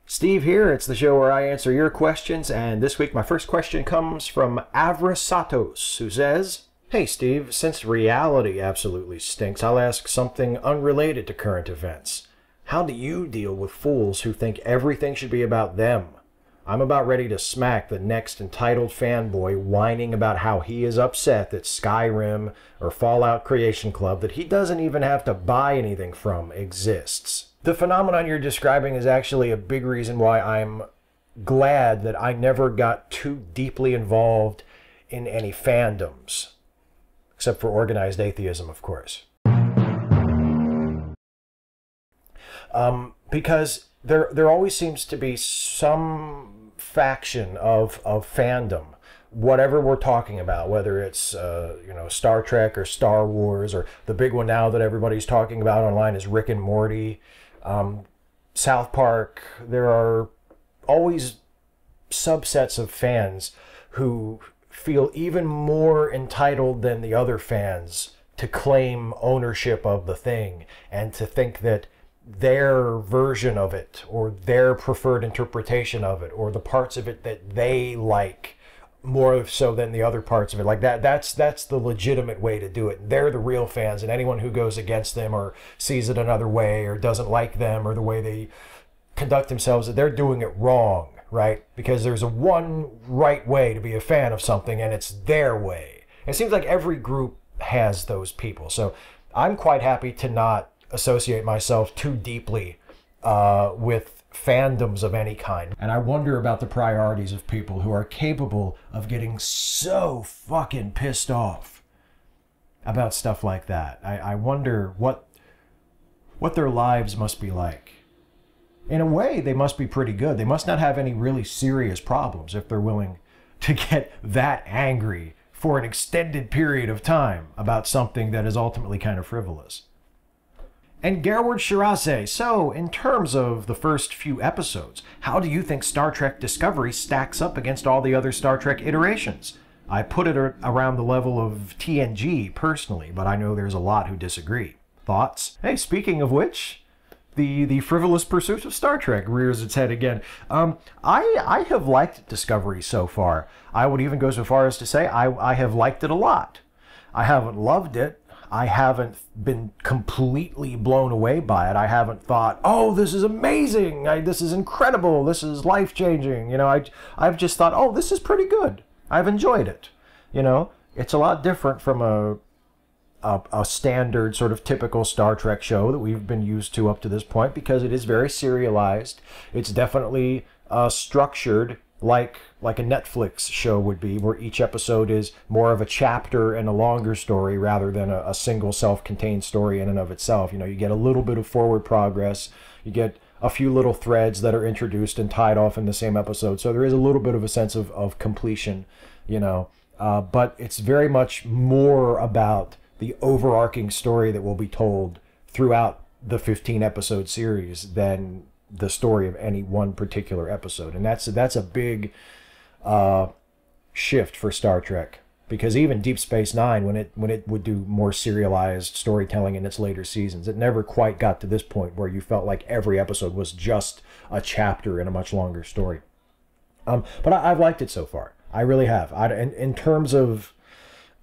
Steve here. It's the show where I answer your questions, and this week my first question comes from Avrasatos, who says, "Hey Steve, since reality absolutely stinks, I'll ask something unrelated to current events. How do you deal with fools who think everything should be about them? I'm about ready to smack the next entitled fanboy whining about how he is upset that Skyrim or Fallout Creation Club that he doesn't even have to buy anything from exists." The phenomenon you're describing is actually a big reason why I'm glad that I never got too deeply involved in any fandoms. Except for organized atheism, of course. Because there always seems to be some faction of fandom, whatever we're talking about, whether it's Star Trek or Star Wars, or the big one now that everybody's talking about online is Rick and Morty, South Park. There are always subsets of fans who feel even more entitled than the other fans to claim ownership of the thing and to think that their version of it or their preferred interpretation of it or the parts of it that they like more so than the other parts of it, like that's the legitimate way to do it. They're the real fans, and anyone who goes against them or sees it another way or doesn't like them or the way they conduct themselves, they're doing it wrong, right? Because there's a one right way to be a fan of something, and it's their way. It seems like every group has those people, so I'm quite happy to not associate myself too deeply with fandoms of any kind. And I wonder about the priorities of people who are capable of getting so fucking pissed off about stuff like that. I wonder what their lives must be like. In a way, they must be pretty good. They must not have any really serious problems if they're willing to get that angry for an extended period of time about something that is ultimately kind of frivolous. And Gerward Shiraze, so in terms of the first few episodes, how do you think Star Trek Discovery stacks up against all the other Star Trek iterations? I put it around the level of TNG personally, but I know there's a lot who disagree. Thoughts? Hey, speaking of which, the frivolous pursuit of Star Trek rears its head again. I have liked Discovery so far. I would even go so far as to say I have liked it a lot. I haven't loved it. I haven't been completely blown away by it. I haven't thought, oh, this is amazing. This is incredible. This is life-changing. You know, I've just thought, oh, this is pretty good. I've enjoyed it. You know, it's a lot different from a standard sort of typical Star Trek show that we've been used to up to this point, because it is very serialized. It's definitely structured like a Netflix show would be, where each episode is more of a chapter and a longer story rather than a single self-contained story in and of itself. You know, you get a little bit of forward progress, you get a few little threads that are introduced and tied off in the same episode, so there is a little bit of a sense of completion, you know, but it's very much more about the overarching story that will be told throughout the 15-episode series than the story of any one particular episode. And that's a big shift for Star Trek, because even Deep Space Nine, when it would do more serialized storytelling in its later seasons, it never quite got to this point where you felt like every episode was just a chapter in a much longer story. But I've liked it so far. I really have. In terms of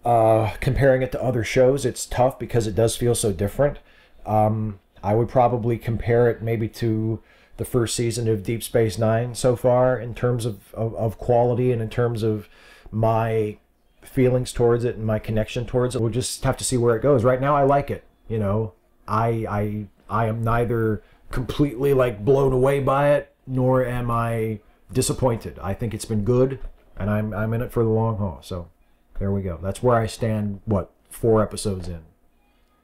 comparing it to other shows, it's tough because it does feel so different. I would probably compare it maybe to the first season of Deep Space Nine so far in terms of quality and in terms of my feelings towards it and my connection towards it. We'll just have to see where it goes. Right now, I like it. You know, I am neither completely like blown away by it, nor am I disappointed. I think it's been good, and I'm in it for the long haul. So there we go. That's where I stand, 4 episodes in.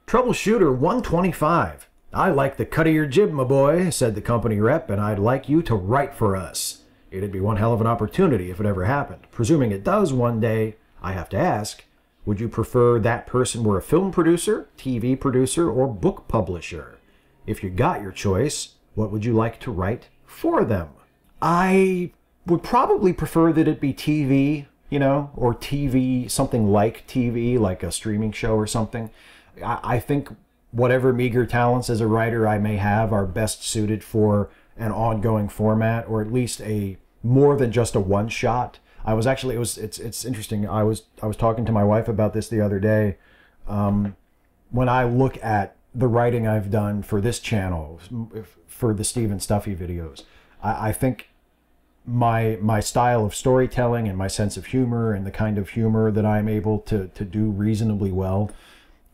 Troubleshooter 125. I like the cut of your jib, my boy, said the company rep, and I'd like you to write for us. It'd be one hell of an opportunity if it ever happened. Presuming it does one day, I have to ask, would you prefer that person were a film producer, TV producer, or book publisher? If you got your choice, what would you like to write for them? I would probably prefer that it be TV, you know, or TV, something like TV, like a streaming show or something. I think whatever meager talents as a writer I may have are best suited for an ongoing format, or at least a more than just a one shot. I was actually, it's interesting. I was talking to my wife about this the other day. When I look at the writing I've done for this channel, for the Steve and Stuffy videos, I think my style of storytelling and my sense of humor and the kind of humor that I'm able to do reasonably well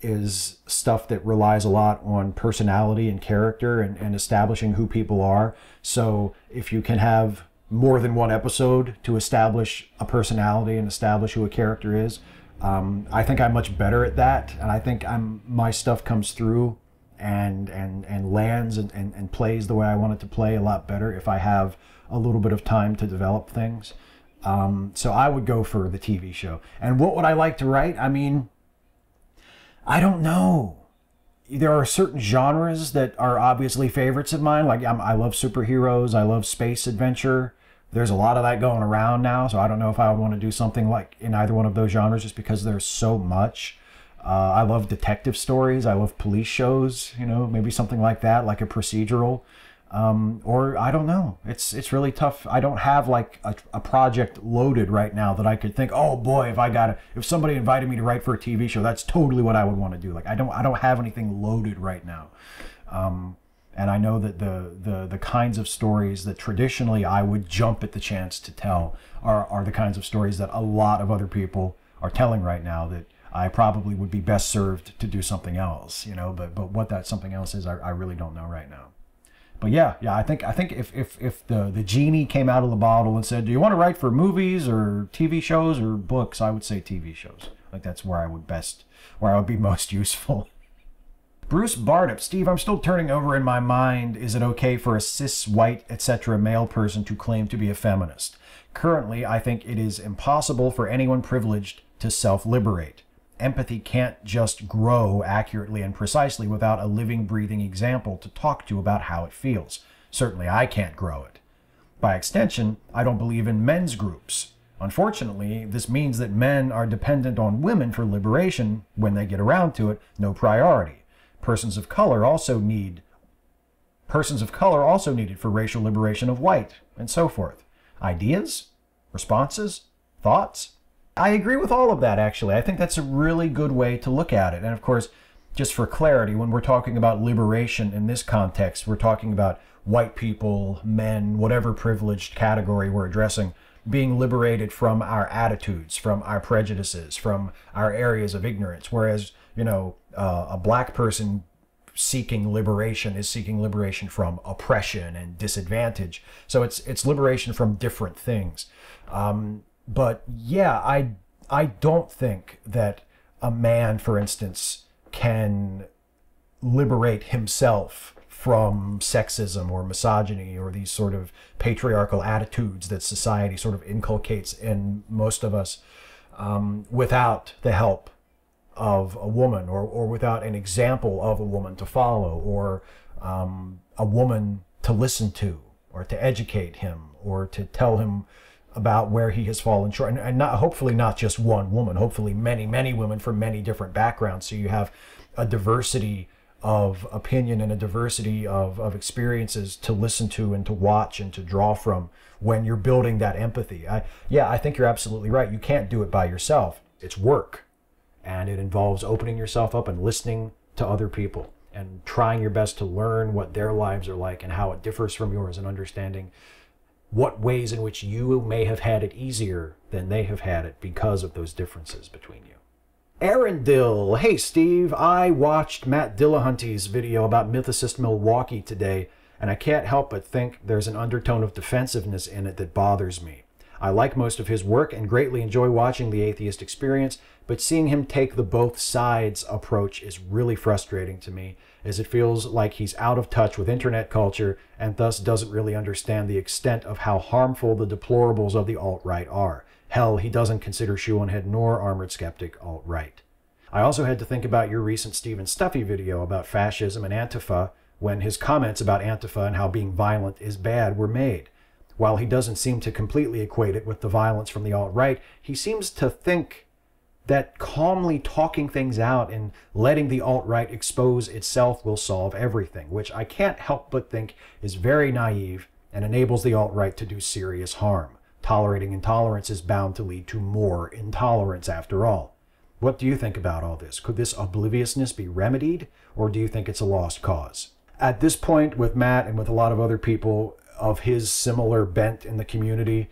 is stuff that relies a lot on personality and character and establishing who people are. So if you can have more than one episode to establish a personality and establish who a character is, I think I'm much better at that, and I think my stuff comes through and lands and plays the way I want it to play a lot better if I have a little bit of time to develop things. So I would go for the TV show. And what would I like to write? I mean, I don't know. There are certain genres that are obviously favorites of mine. Like I love superheroes. I love space adventure. There's a lot of that going around now, so I don't know if I would want to do something like in either one of those genres just because there's so much. I love detective stories. I love police shows, you know, maybe something like that, like a procedural. Or I don't know. It's really tough. I don't have like a project loaded right now that I could think, oh boy, if somebody invited me to write for a TV show, that's totally what I would want to do. Like I don't have anything loaded right now. And I know that the kinds of stories that traditionally I would jump at the chance to tell are the kinds of stories that a lot of other people are telling right now that I probably would be best served to do something else, you know, but what that something else is, I really don't know right now. But yeah, I think if the genie came out of the bottle and said, do you want to write for movies or TV shows or books, I would say TV shows. Like that's where I would be most useful. Bruce Bardup, Steve, I'm still turning over in my mind, is it okay for a cis, white, etc. male person to claim to be a feminist? Currently, I think it is impossible for anyone privileged to self-liberate. Empathy can't just grow accurately and precisely without a living, breathing example to talk to about how it feels. Certainly, I can't grow it. By extension, I don't believe in men's groups. Unfortunately, this means that men are dependent on women for liberation when they get around to it, no priority. Persons of color also needed for racial liberation of white, and so forth. Ideas? Responses? Thoughts? I agree with all of that, actually. I think that's a really good way to look at it. And of course, just for clarity, when we're talking about liberation in this context, we're talking about white people, men, whatever privileged category we're addressing, being liberated from our attitudes, from our prejudices, from our areas of ignorance. Whereas, you know, a black person seeking liberation is seeking liberation from oppression and disadvantage. So it's liberation from different things. But yeah, I don't think that a man, for instance, can liberate himself from sexism or misogyny or these sort of patriarchal attitudes that society sort of inculcates in most of us without the help of a woman or without an example of a woman to follow or a woman to listen to or to educate him or to tell him about where he has fallen short. And not, hopefully not just one woman, hopefully many, many women from many different backgrounds. So you have a diversity of opinion and a diversity of experiences to listen to and to watch and to draw from when you're building that empathy. I think you're absolutely right. You can't do it by yourself. It's work. And it involves opening yourself up and listening to other people and trying your best to learn what their lives are like and how it differs from yours and understanding what ways in which you may have had it easier than they have had it because of those differences between you. Aaron Dill, hey Steve, I watched Matt Dillahunty's video about Mythicist Milwaukee today, and I can't help but think there's an undertone of defensiveness in it that bothers me. I like most of his work and greatly enjoy watching the atheist experience, but seeing him take the both sides approach is really frustrating to me, as it feels like he's out of touch with internet culture and thus doesn't really understand the extent of how harmful the deplorables of the alt-right are. Hell, he doesn't consider Shoeonhead nor Armored Skeptic alt-right. I also had to think about your recent Stephen Stuffy video about fascism and Antifa when his comments about Antifa and how being violent is bad were made. While he doesn't seem to completely equate it with the violence from the alt-right, he seems to think that calmly talking things out and letting the alt-right expose itself will solve everything, which I can't help but think is very naive and enables the alt-right to do serious harm. Tolerating intolerance is bound to lead to more intolerance after all. What do you think about all this? Could this obliviousness be remedied, or do you think it's a lost cause? At this point, with Matt and with a lot of other people of his similar bent in the community,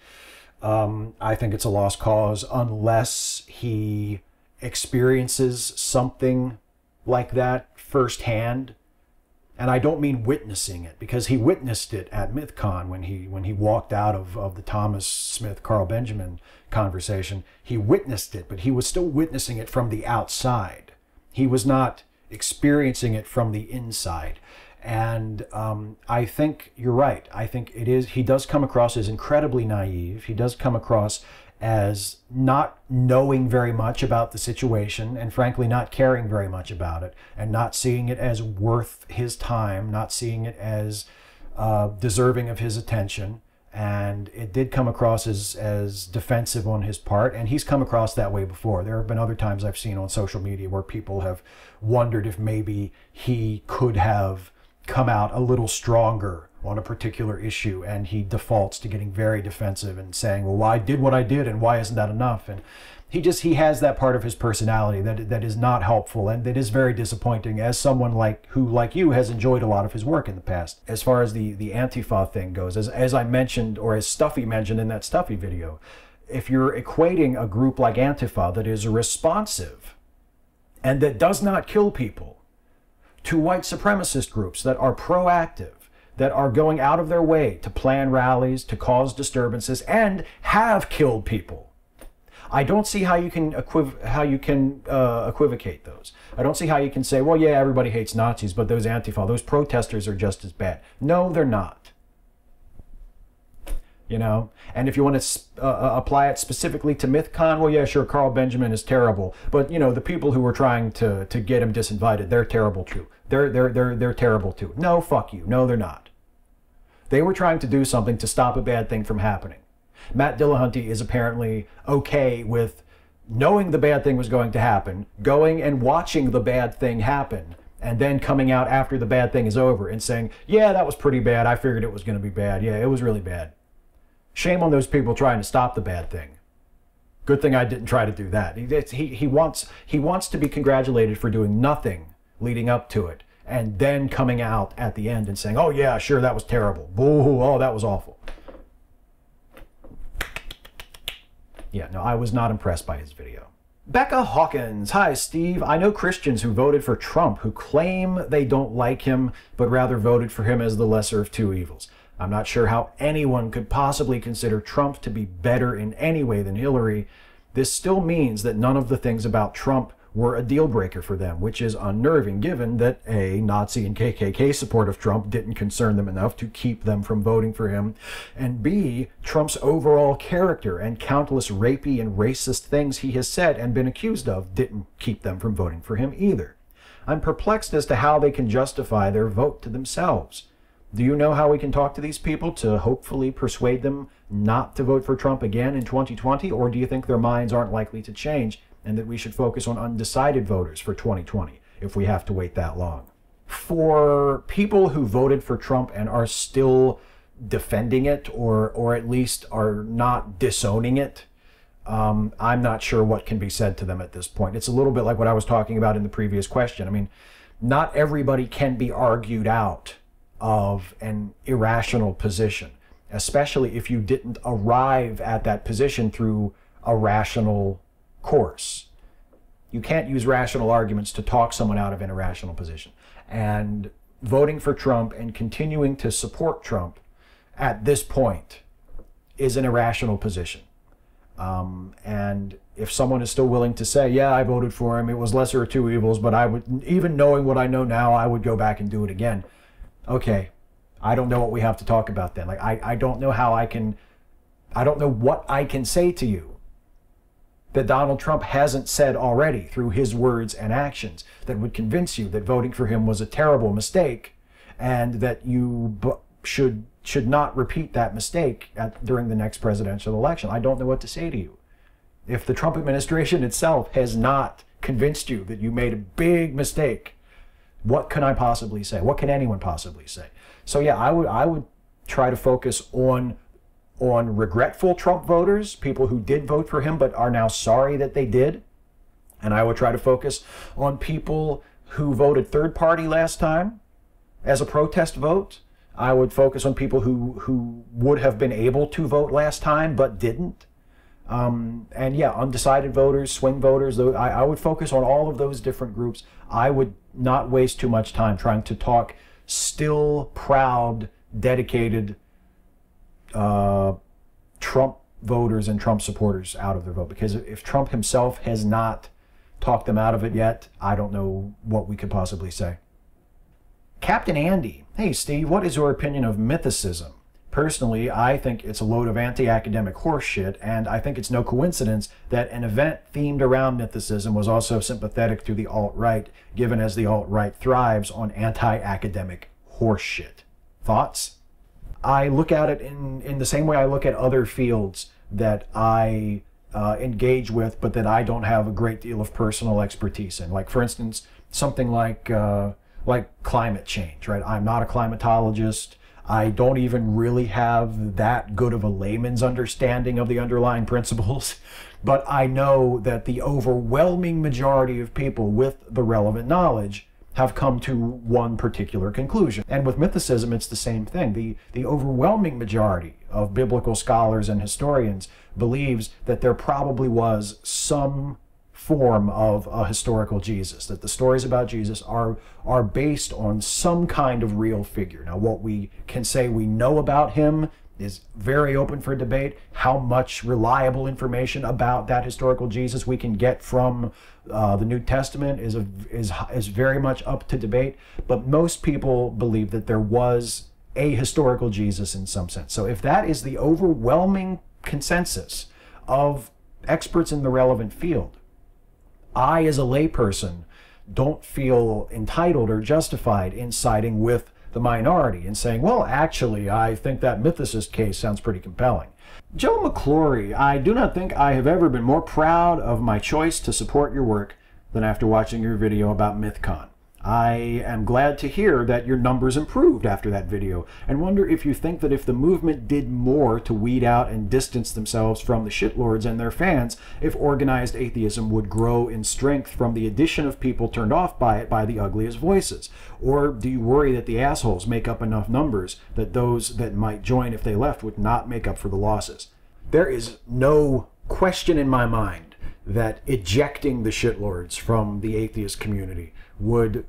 I think it's a lost cause unless he experiences something like that firsthand. And I don't mean witnessing it, because he witnessed it at MythCon when he walked out of the Thomas Smith, Carl Benjamin conversation. He witnessed it, but he was still witnessing it from the outside. He was not experiencing it from the inside. And I think you're right. I think he does come across as incredibly naive. He does come across as not knowing very much about the situation, and frankly not caring very much about it, and not seeing it as worth his time, not seeing it as deserving of his attention. And it did come across as defensive on his part, and he's come across that way before. There have been other times I've seen on social media where people have wondered if maybe he could have come out a little stronger on a particular issue, and he defaults to getting very defensive and saying, well, I did what I did, and why isn't that enough? And he has that part of his personality that is not helpful, and that is very disappointing as someone who like you has enjoyed a lot of his work in the past. As far as the Antifa thing goes, as I mentioned, or as Stuffy mentioned in that Stuffy video, if you're equating a group like Antifa that is responsive and that does not kill people to white supremacist groups that are proactive, that are going out of their way to plan rallies, to cause disturbances, and have killed people, I don't see how you can equivocate those. I don't see how you can say, well, yeah, everybody hates Nazis, but those Antifa, those protesters are just as bad. No, they're not. You know, and if you want to apply it specifically to MythCon, well, yeah, sure, Carl Benjamin is terrible, but you know, the people who were trying to get him disinvited, they're terrible too. They're terrible too. No, fuck you. No, they're not. They were trying to do something to stop a bad thing from happening. Matt Dillahunty is apparently okay with knowing the bad thing was going to happen, going and watching the bad thing happen, and then coming out after the bad thing is over and saying, yeah, that was pretty bad. I figured it was going to be bad. Yeah, it was really bad. Shame on those people trying to stop the bad thing. Good thing I didn't try to do that. He wants to be congratulated for doing nothing leading up to it, and then coming out at the end and saying, oh yeah, sure, that was terrible. Boo, oh, that was awful. Yeah, no, I was not impressed by his video. Becca Hawkins. Hi, Steve. I know Christians who voted for Trump who claim they don't like him, but rather voted for him as the lesser of two evils. I'm not sure how anyone could possibly consider Trump to be better in any way than Hillary. This still means that none of the things about Trump were a deal breaker for them, which is unnerving given that A, Nazi and KKK support of Trump didn't concern them enough to keep them from voting for him, and B, Trump's overall character and countless rapey and racist things he has said and been accused of didn't keep them from voting for him either. I'm perplexed as to how they can justify their vote to themselves. Do you know how we can talk to these people to hopefully persuade them not to vote for Trump again in 2020, or do you think their minds aren't likely to change and that we should focus on undecided voters for 2020 if we have to wait that long? For people who voted for Trump and are still defending it, or at least are not disowning it, I'm not sure what can be said to them at this point. It's a little bit like what I was talking about in the previous question. I mean, not everybody can be argued out of an irrational position, especially if you didn't arrive at that position through a rational course. You can't use rational arguments to talk someone out of an irrational position. And voting for Trump and continuing to support Trump at this point is an irrational position. And if someone is still willing to say, yeah, I voted for him, it was lesser of two evils, but I would, even knowing what I know now, I would go back and do it again. Okay, I don't know what we have to talk about then. Like, I don't know how I don't know what I can say to you that Donald Trump hasn't said already through his words and actions that would convince you that voting for him was a terrible mistake and that you should not repeat that mistake during the next presidential election. I don't know what to say to you. if the Trump administration itself has not convinced you that you made a big mistake, what can I possibly say? What can anyone possibly say? So yeah, I would try to focus on regretful Trump voters, people who did vote for him but are now sorry that they did. And I would try to focus on people who voted third party last time as a protest vote. I would focus on people who would have been able to vote last time but didn't. And yeah, undecided voters, swing voters, I would focus on all of those different groups. I would not waste too much time trying to talk still proud, dedicated Trump voters and Trump supporters out of their vote. Because if Trump himself has not talked them out of it yet, I don't know what we could possibly say. Captain Andy, hey Steve, what is your opinion of mythicism? Personally, I think it's a load of anti-academic horseshit, and I think it's no coincidence that an event themed around mythicism was also sympathetic to the alt-right, given as the alt-right thrives on anti-academic horseshit. Thoughts? I look at it in the same way I look at other fields that I engage with, but that I don't have a great deal of personal expertise in. Like, for instance, something like climate change, right? I'm not a climatologist. I don't even really have that good of a layman's understanding of the underlying principles, but I know that the overwhelming majority of people with the relevant knowledge have come to one particular conclusion. And with mythicism, it's the same thing. The overwhelming majority of biblical scholars and historians believes that there probably was some form of a historical Jesus, that the stories about Jesus are based on some kind of real figure. Now, what we can say we know about him is very open for debate. How much reliable information about that historical Jesus we can get from the New Testament is very much up to debate. But most people believe that there was a historical Jesus in some sense. So if that is the overwhelming consensus of experts in the relevant field, I, as a layperson, don't feel entitled or justified in siding with the minority and saying, well, actually, I think that mythicist case sounds pretty compelling. Joe McClory, I do not think I have ever been more proud of my choice to support your work than after watching your video about MythCon. I am glad to hear that your numbers improved after that video, and wonder if you think that if the movement did more to weed out and distance themselves from the shitlords and their fans, if organized atheism would grow in strength from the addition of people turned off by it by the ugliest voices. Or do you worry that the assholes make up enough numbers that those that might join if they left would not make up for the losses? There is no question in my mind that ejecting the shitlords from the atheist community would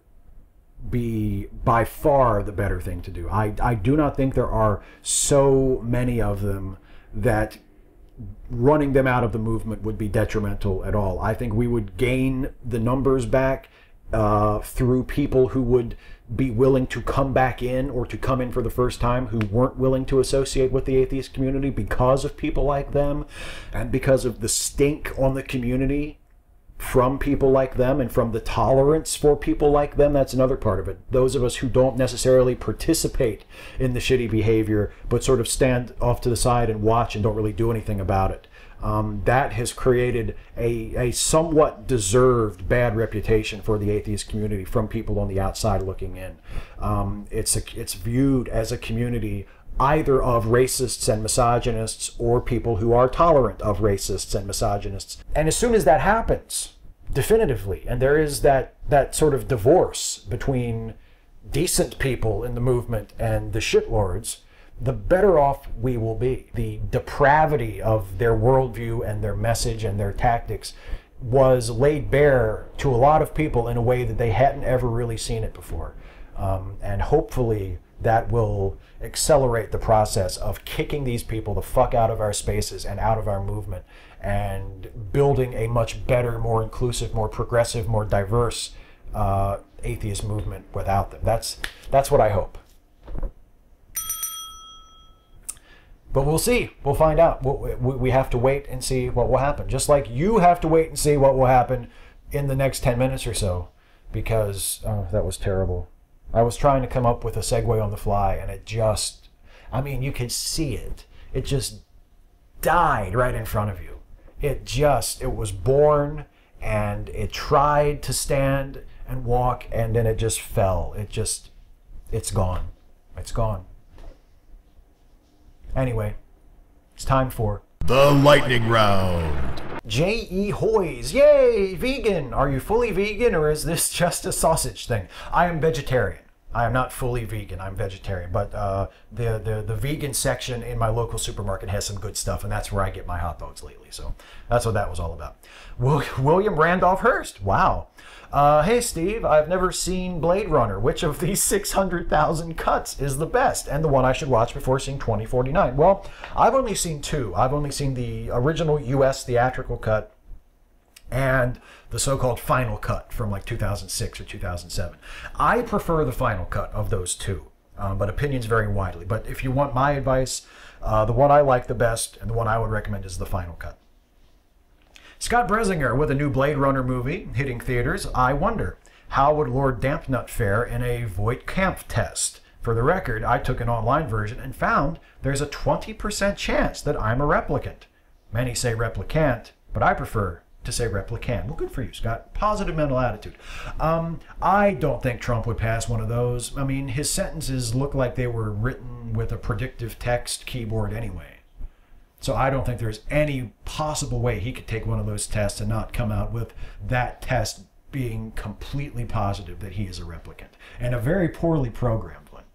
be by far the better thing to do. I do not think there are so many of them that running them out of the movement would be detrimental at all. I think we would gain the numbers back through people who would be willing to come back in, or to come in for the first time, who weren't willing to associate with the atheist community because of people like them, and because of the stink on the community from people like them, and from the tolerance for people like them. That's another part of it. Those of us who don't necessarily participate in the shitty behavior, but sort of stand off to the side and watch and don't really do anything about it. That has created a somewhat deserved bad reputation for the atheist community from people on the outside looking in. It's viewed as a community either of racists and misogynists, or people who are tolerant of racists and misogynists. And as soon as that happens, definitively, and there is that sort of divorce between decent people in the movement and the shitlords, the better off we will be. The depravity of their worldview and their message and their tactics was laid bare to a lot of people in a way that they hadn't ever really seen it before. And hopefully that will accelerate the process of kicking these people the fuck out of our spaces and out of our movement, and building a much better, more inclusive, more progressive, more diverse atheist movement without them. That's what I hope. But we'll see. We'll find out. We have to wait and see what will happen. Just like you have to wait and see what will happen in the next 10 minutes or so. Because, oh, that was terrible. I was trying to come up with a segue on the fly, and it just, I mean, you could see it. It just died right in front of you. it was born, and it tried to stand and walk, and then it just fell. It's gone. It's gone. Anyway, it's time for the lightning round. J.E. Hoyes. Yay, vegan. Are you fully vegan, or is this just a sausage thing? I am vegetarian. I am not fully vegan. I'm vegetarian. But the vegan section in my local supermarket has some good stuff, and that's where I get my hot dogs lately. So that's what that was all about. William Randolph Hearst. Wow. Hey, Steve, I've never seen Blade Runner. Which of these 600,000 cuts is the best and the one I should watch before seeing 2049? Well, I've only seen two. I've only seen the original U.S. theatrical cut and the so-called final cut from like 2006 or 2007. I prefer the final cut of those two, but opinions vary widely. But if you want my advice, the one I like the best and the one I would recommend is the final cut. Scott Bresinger with a new Blade Runner movie hitting theaters. I wonder, how would Lord Dampnut fare in a Voight Kampf test? For the record, I took an online version and found there's a 20% chance that I'm a replicant. Many say replicant, but I prefer to say replicant. Well, good for you, Scott. Positive mental attitude. I don't think Trump would pass one of those. I mean, his sentences look like they were written with a predictive text keyboard anyway. So I don't think there's any possible way he could take one of those tests and not come out with that test being completely positive that he is a replicant. And a very poorly programmed one.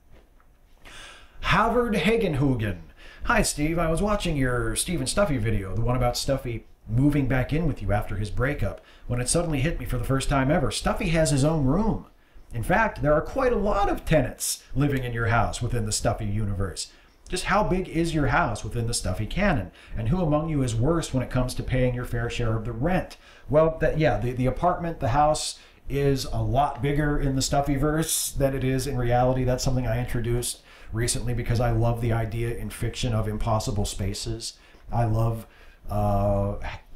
Howard Hagenhugen. Hi, Steve. I was watching your Steve and Stuffy video, the one about Stuffy moving back in with you after his breakup, when it suddenly hit me for the first time ever. Stuffy has his own room. In fact, there are quite a lot of tenants living in your house within the Stuffy universe. Just how big is your house within the Stuffy canon? And who among you is worse when it comes to paying your fair share of the rent? Well, the apartment, the house is a lot bigger in the Stuffyverse than it is in reality. That's something I introduced recently because I love the idea in fiction of impossible spaces. I love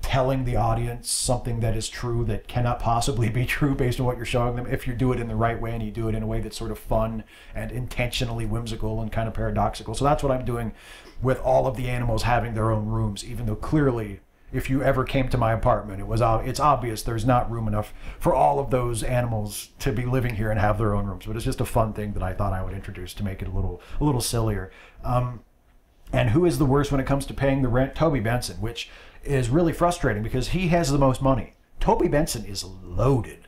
telling the audience something that is true that cannot possibly be true based on what you're showing them, if you do it in the right way and you do it in a way that's sort of fun and intentionally whimsical and kind of paradoxical. So that's what I'm doing with all of the animals having their own rooms, even though clearly if you ever came to my apartment, it's obvious there's not room enough for all of those animals to be living here and have their own rooms. But it's just a fun thing that I thought I would introduce to make it a little sillier. And who is the worst when it comes to paying the rent? Toby Benson, which is really frustrating because he has the most money. Toby Benson is loaded.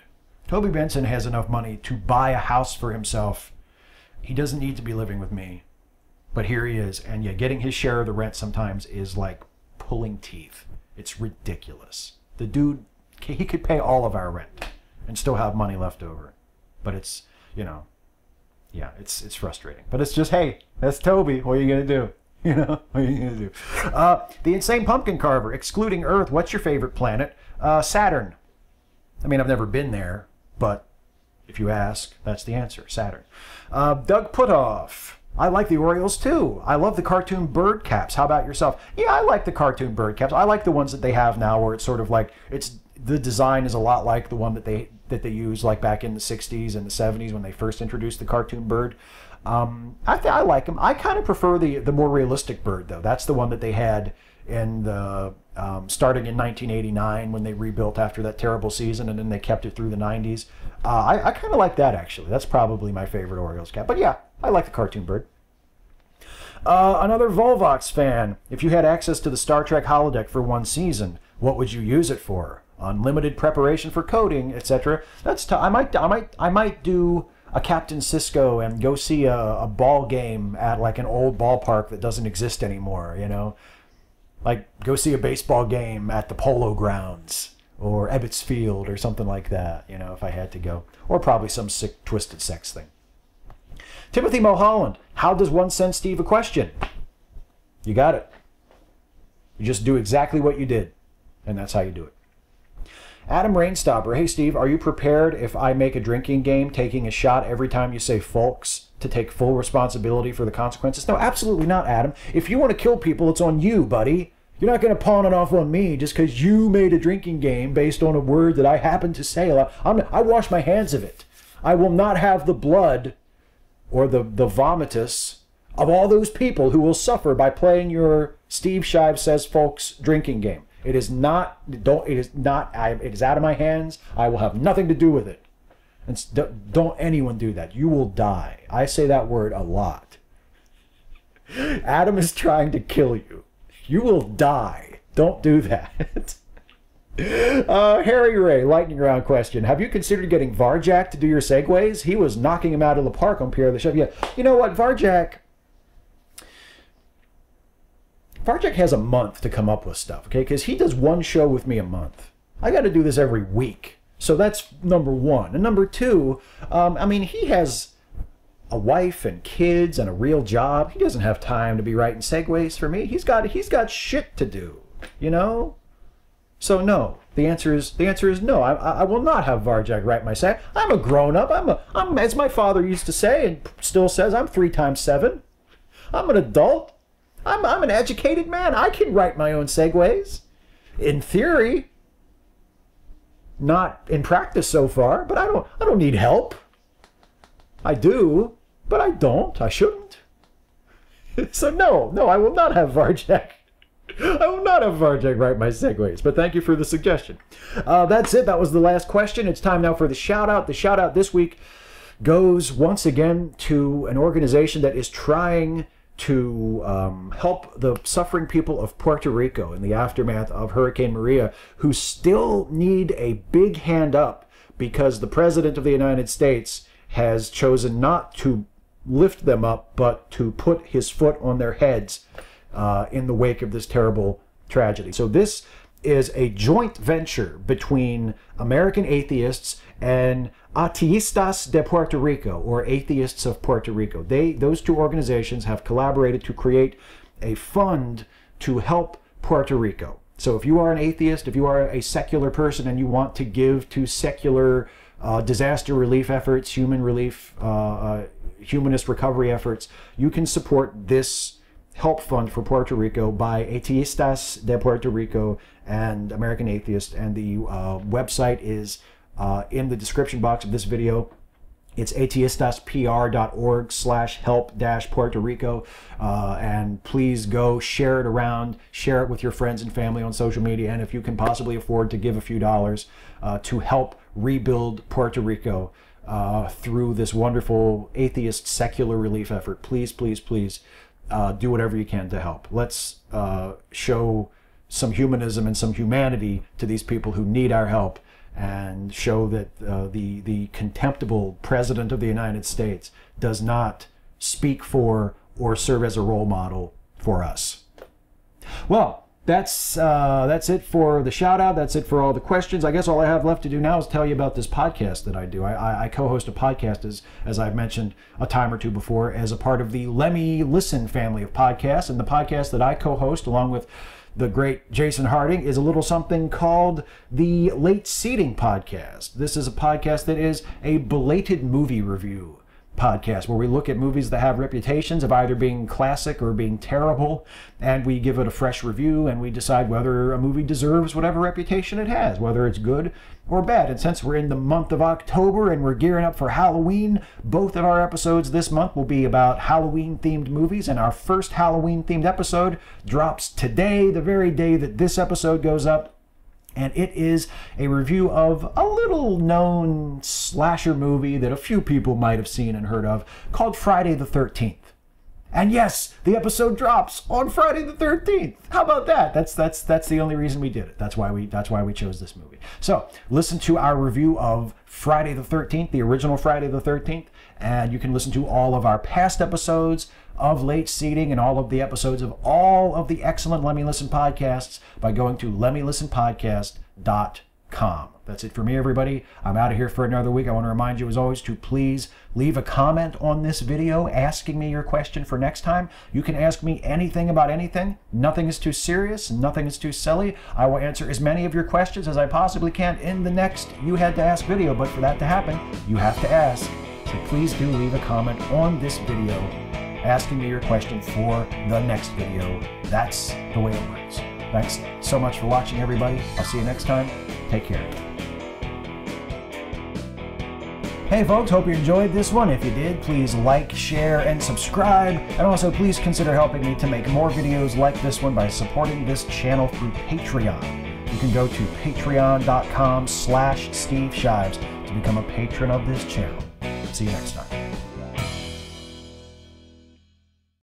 Toby Benson has enough money to buy a house for himself. He doesn't need to be living with me, but here he is. And yet getting his share of the rent sometimes is like pulling teeth. It's ridiculous. The dude, he could pay all of our rent and still have money left over. But it's, yeah, it's frustrating. But it's just, hey, that's Toby. What are you going to do? What are you going to do? The Insane Pumpkin Carver, excluding Earth, what's your favorite planet? Saturn. I mean, I've never been there, but if you ask, that's the answer, Saturn. Doug Putoff, I like the Orioles too. I love the cartoon bird caps. How about yourself? Yeah, I like the cartoon bird caps. I like the ones that they have now where it's sort of like, the design is a lot like the one that they used like back in the 60s and the 70s when they first introduced the cartoon bird. I like them. I kind of prefer the more realistic bird, though. That's the one that they had in the starting in 1989 when they rebuilt after that terrible season, and then they kept it through the 90s. I kind of like that, actually. That's probably my favorite Orioles cap. But yeah, I like the cartoon bird. Another Volvox fan. If you had access to the Star Trek holodeck for one season, what would you use it for? Unlimited preparation for coding, etc. That's I might do a Captain Cisco and go see a ball game at like an old ballpark that doesn't exist anymore, Like go see a baseball game at the Polo Grounds or Ebbets Field or something like that, if I had to go. Or probably some sick, twisted sex thing. Timothy Mulholland, how does one send Steve a question? You got it. You just do exactly what you did, and that's how you do it. Adam Rainstopper, hey Steve, are you prepared if I make a drinking game taking a shot every time you say folks to take full responsibility for the consequences? No, absolutely not, Adam. If you want to kill people, it's on you, buddy. You're not going to pawn it off on me just because you made a drinking game based on a word that I happen to say. I wash my hands of it. I will not have the blood or the vomitus of all those people who will suffer by playing your Steve Shives Says Folks drinking game. It is not, it is out of my hands. I will have nothing to do with it. And don't anyone do that. You will die. I say that word a lot. Adam is trying to kill you. You will die. Don't do that. Harry Ray, lightning round question. Have you considered getting Varjak to do your segues? He was knocking him out of the park on Pierre the Chef. Yeah, you know what, Varjak has a month to come up with stuff, okay? Because he does one show with me a month. I got to do this every week. So that's number one. And number two, I mean, he has a wife and kids and a real job. He doesn't have time to be writing segues for me. He's got shit to do, you know? So no, the answer is no. I will not have Varjak write my seg. I'm a grown up. I'm as my father used to say and still says, I'm 3 times 7. I'm an adult. I'm an educated man. I can write my own segues. In theory, not in practice so far, but I don't need help. I do, but I don't. I shouldn't. So no, I will not have Varjak. I will not have Varjak write my segues, but thank you for the suggestion. That's it. That was the last question. It's time now for the shout out. The shout out this week goes once again to an organization that is trying to help the suffering people of Puerto Rico in the aftermath of Hurricane Maria, who still need a big hand up because the President of the United States has chosen not to lift them up, but to put his foot on their heads in the wake of this terrible tragedy. So this is a joint venture between American Atheists and Ateistas de Puerto Rico, or Atheists of Puerto Rico. Those two organizations have collaborated to create a fund to help Puerto Rico. So if you are an atheist, if you are a secular person and you want to give to secular disaster relief efforts, human relief, humanist recovery efforts, you can support this help fund for Puerto Rico by Ateistas de Puerto Rico and American Atheists, and the website is in the description box of this video. It's ateistaspr.org/help-Puerto Rico, and please go share it around, share it with your friends and family on social media, and if you can possibly afford to give a few dollars to help rebuild Puerto Rico through this wonderful atheist secular relief effort, please, please, please do whatever you can to help. Let's show some humanism and some humanity to these people who need our help, and show that the contemptible President of the United States does not speak for or serve as a role model for us. Well, that's it for the shout out. That's it for all the questions. I guess all I have left to do now is tell you about this podcast that I do. I co-host a podcast, as I've mentioned a time or two before, as a part of the Lemme Listen family of podcasts. And the podcast that I co-host along with the great Jason Harding is a little something called the Late Seating Podcast. This is a podcast that is a belated movie review podcast where we look at movies that have reputations of either being classic or being terrible, and we give it a fresh review, and we decide whether a movie deserves whatever reputation it has, whether it's good or bad. And since we're in the month of October and we're gearing up for Halloween, both of our episodes this month will be about Halloween-themed movies, and our first Halloween-themed episode drops today, the very day that this episode goes up. And it is a review of a little-known slasher movie that a few people might have seen and heard of, called Friday the 13th. And yes, the episode drops on Friday the 13th. How about that? That's the only reason we did it. That's why we chose this movie. So listen to our review of Friday the 13th, the original Friday the 13th, and you can listen to all of our past episodes of Late Seating and all of the episodes of all of the excellent Lemme Listen podcasts by going to lemmelistenpodcast.com. That's it for me, everybody. I'm out of here for another week. I want to remind you, as always, to please leave a comment on this video asking me your question for next time. You can ask me anything about anything. Nothing is too serious. Nothing is too silly. I will answer as many of your questions as I possibly can in the next You Had to Ask video. But for that to happen, you have to ask. So please do leave a comment on this video asking me your question for the next video. That's the way it works. Thanks so much for watching, everybody. I'll see you next time. Take care. Hey folks, hope you enjoyed this one. If you did, please like, share, and subscribe. And also please consider helping me to make more videos like this one by supporting this channel through Patreon. You can go to patreon.com/Steve Shives to become a patron of this channel. See you next time.